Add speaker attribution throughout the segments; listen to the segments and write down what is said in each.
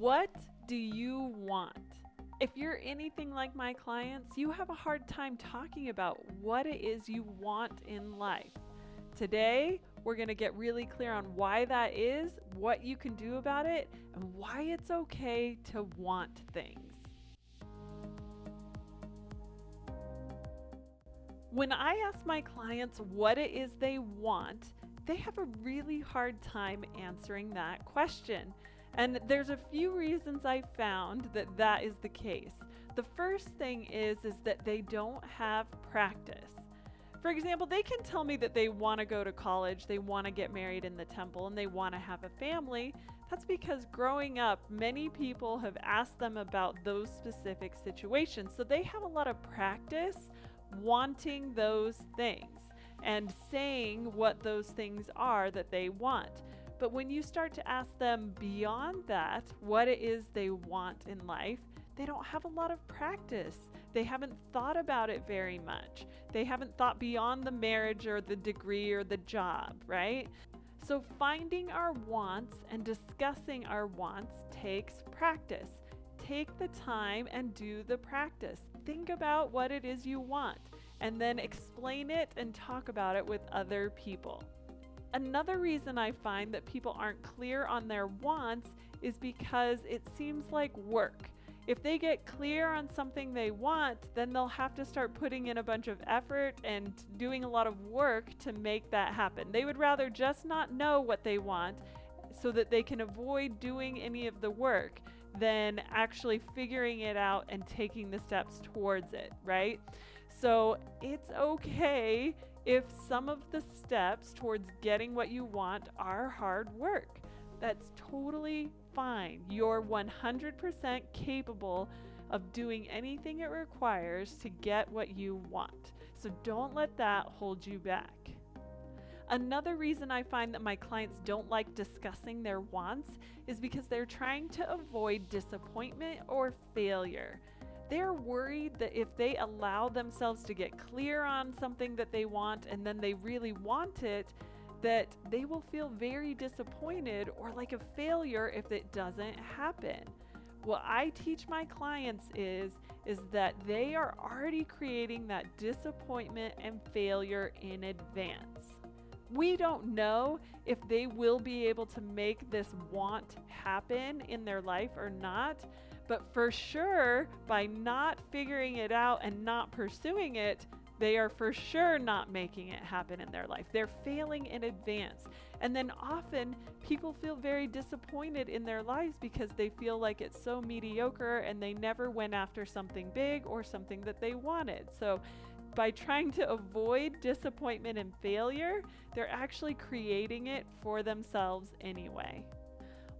Speaker 1: What do you want? If you're anything like my clients, you have a hard time talking about what it is you want in life. Today, we're going to get really clear on why that is, what you can do about it, and why it's okay to want things. When I ask my clients what it is they want, they have a really hard time answering that question. And there's a few reasons I found that that is the case. The first thing is that they don't have practice. For example, they can tell me that they want to go to college, they want to get married in the temple, and they want to have a family. That's because growing up, many people have asked them about those specific situations. So they have a lot of practice wanting those things and saying what those things are that they want. But when you start to ask them beyond that, what it is they want in life, they don't have a lot of practice. They haven't thought about it very much. They haven't thought beyond the marriage or the degree or the job, right? So finding our wants and discussing our wants takes practice. Take the time and do the practice. Think about what it is you want, and then explain it and talk about it with other people. Another reason I find that people aren't clear on their wants is because it seems like work. If they get clear on something they want, then they'll have to start putting in a bunch of effort and doing a lot of work to make that happen. They would rather just not know what they want so that they can avoid doing any of the work than actually figuring it out and taking the steps towards it, right? So it's okay if some of the steps towards getting what you want are hard work. That's totally fine. You're 100% capable of doing anything it requires to get what you want. So don't let that hold you back. Another reason I find that my clients don't like discussing their wants is because they're trying to avoid disappointment or failure. They're worried that if they allow themselves to get clear on something that they want and then they really want it, that they will feel very disappointed or like a failure if it doesn't happen. What I teach my clients is that they are already creating that disappointment and failure in advance. We don't know if they will be able to make this want happen in their life or not, but for sure, by not figuring it out and not pursuing it, they are for sure not making it happen in their life. They're failing in advance. And then often people feel very disappointed in their lives because they feel like it's so mediocre and they never went after something big or something that they wanted. So by trying to avoid disappointment and failure, they're actually creating it for themselves anyway.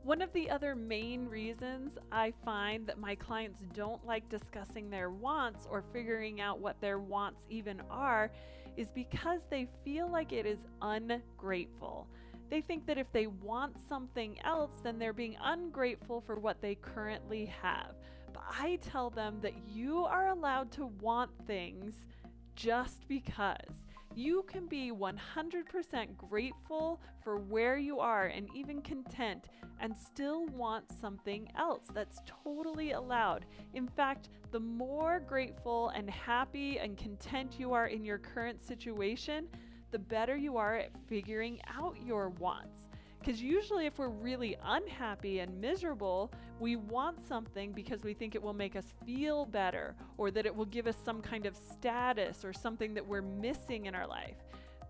Speaker 1: One of the other main reasons I find that my clients don't like discussing their wants or figuring out what their wants even are is because they feel like it is ungrateful. They think that if they want something else, then they're being ungrateful for what they currently have. But I tell them that you are allowed to want things just because. You can be 100% grateful for where you are and even content and still want something else. That's totally allowed. In fact, the more grateful and happy and content you are in your current situation, the better you are at figuring out your wants. Because usually if we're really unhappy and miserable, we want something because we think it will make us feel better or that it will give us some kind of status or something that we're missing in our life.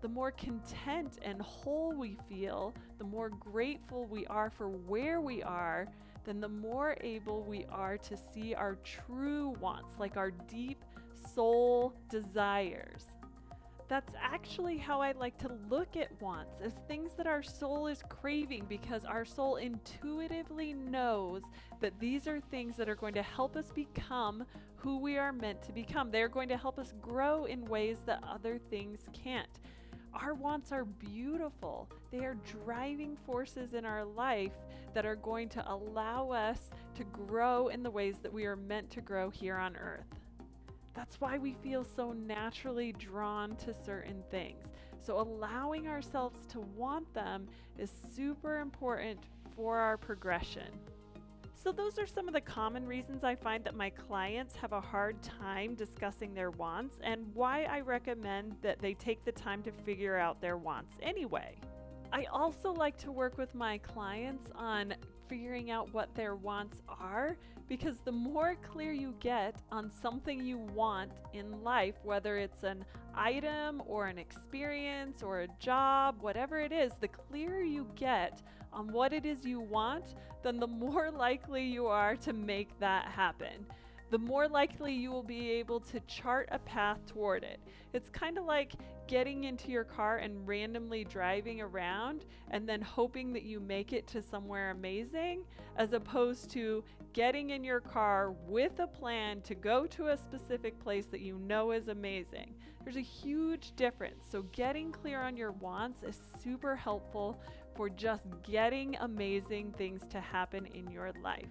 Speaker 1: The more content and whole we feel, the more grateful we are for where we are, then the more able we are to see our true wants, like our deep soul desires. That's actually how I like to look at wants, as things that our soul is craving because our soul intuitively knows that these are things that are going to help us become who we are meant to become. They're going to help us grow in ways that other things can't. Our wants are beautiful. They are driving forces in our life that are going to allow us to grow in the ways that we are meant to grow here on earth. That's why we feel so naturally drawn to certain things. So allowing ourselves to want them is super important for our progression. So those are some of the common reasons I find that my clients have a hard time discussing their wants, and why I recommend that they take the time to figure out their wants anyway. I also like to work with my clients on figuring out what their wants are, because the more clear you get on something you want in life, whether it's an item or an experience or a job, whatever it is, the clearer you get on what it is you want, then the more likely you are to make that happen. The more likely you will be able to chart a path toward it. It's kind of like getting into your car and randomly driving around and then hoping that you make it to somewhere amazing, as opposed to getting in your car with a plan to go to a specific place that you know is amazing. There's a huge difference. So getting clear on your wants is super helpful for just getting amazing things to happen in your life.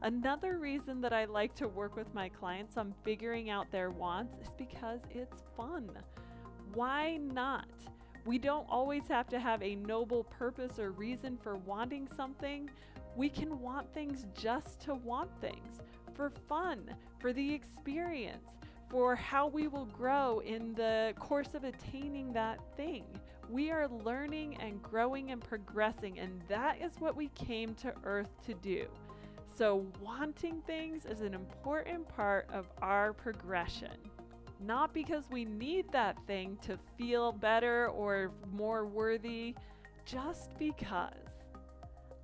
Speaker 1: Another reason that I like to work with my clients on figuring out their wants is because it's fun. Why not? We don't always have to have a noble purpose or reason for wanting something. We can want things just to want things, for fun, for the experience, for how we will grow in the course of attaining that thing. We are learning and growing and progressing, and that is what we came to Earth to do. So wanting things is an important part of our progression. Not because we need that thing to feel better or more worthy, just because.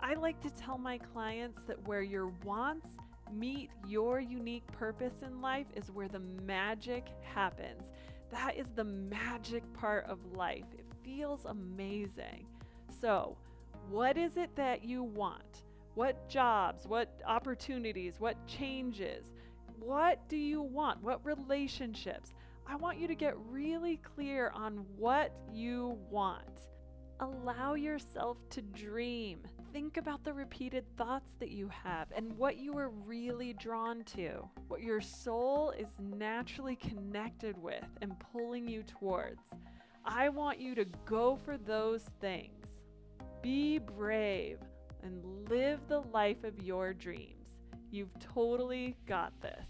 Speaker 1: I like to tell my clients that where your wants meet your unique purpose in life is where the magic happens. That is the magic part of life. It feels amazing. So, what is it that you want? What jobs, what opportunities, what changes? What do you want? What relationships? I want you to get really clear on what you want. Allow yourself to dream. Think about the repeated thoughts that you have and what you are really drawn to, what your soul is naturally connected with and pulling you towards. I want you to go for those things. Be brave and live the life of your dreams. You've totally got this.